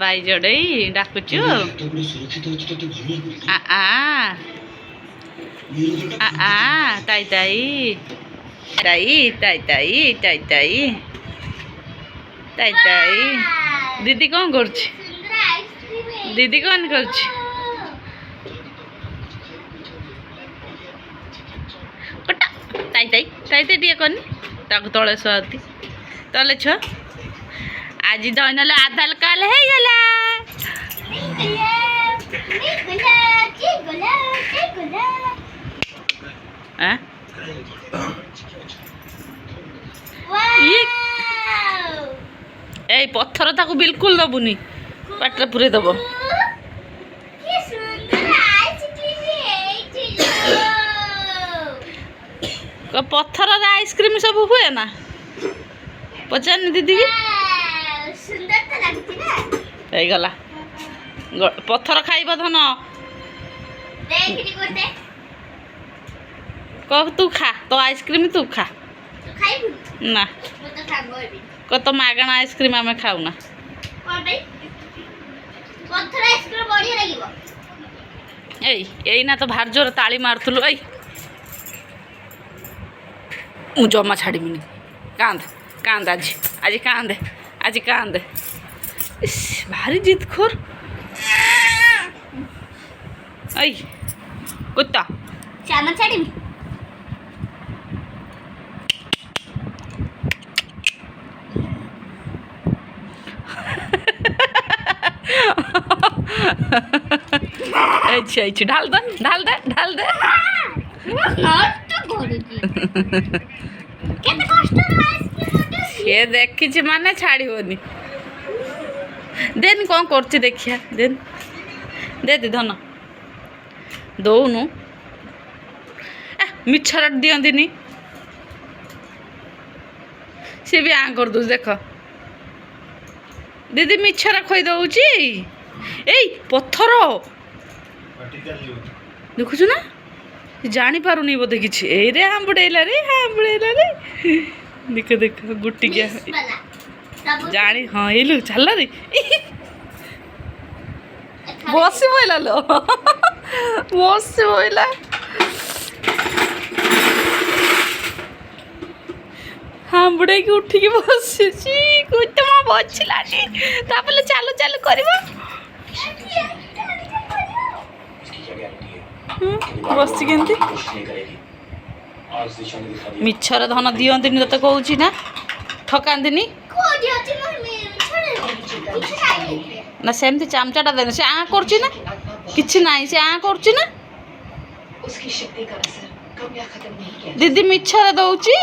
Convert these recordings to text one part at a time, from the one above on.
by जोड़े डाकुचु आ ताई ताई ताई ताई ताई ताई ताई ताई ताई दीदी कौन कर दीदी कौन कर ताई ताई ताई ताई टे कनी ताक तले शुआती तले छ आज दैनल आधार काल है गला ए पत्थर ताकू बिल्कुल दबुनी पाटे पूरे दब पत्थर आइसक्रीम सब हुए ना पचारनी दीदी की गला पत्थर खाइब धन कह तू खा तो आइसक्रीम तू खा ना क तो मागणा आइसक्रीम आम खाऊ ना ना तो भार जोर ताली मारुलु ए मु जमा छाड़ीमिनी कांद कांद आज आज कांद आज कांद भारी जिदखोर ऐ कुत्ता जमा छाड़ी अच्छा अच्छा ढाल दे ढाल दे ढाल दे ये देखी माने छाड़ोनी देन कौन कर देखिया देन दे दी धन दौनु मिछर दियंती सी भी आ कर दू देख दीदी मिछर खोई दौची ए पत्थर देखुचु ना जानी पारुनी बोधे किसी ए रे हांबुड़ेला रे देख देख गुटी क्या जानी हाँ ये चल रे बस बोला लो बस बोला हांबुड़े की उठिकी बसी कुछ बचलानी चालू चालू कर बस केमती मिछर धन दियंती तो कौच ना ठकाती ना सेमती चामचाटा देने से आ कर कि ना से आ कर दीदी मिछर दौची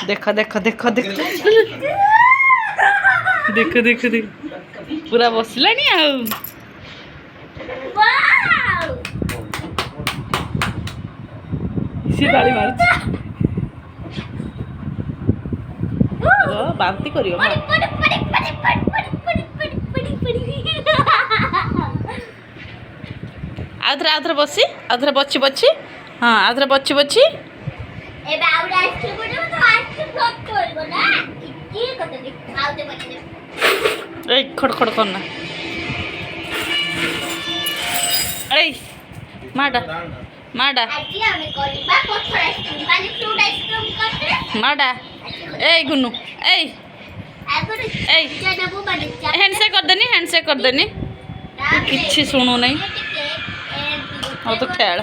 देख देख देख देख देख देख देख पूरा बसलानी आ ताली मार बांती कर आउथरे बसी आउथरे बची बची हाँ आउथरे बची बची खड़ खड़ करना ए माडा माडा माडा ए गुन्नू ए हैंडशेक कर देनी किसी शुणु नहीं हाँ तो खेल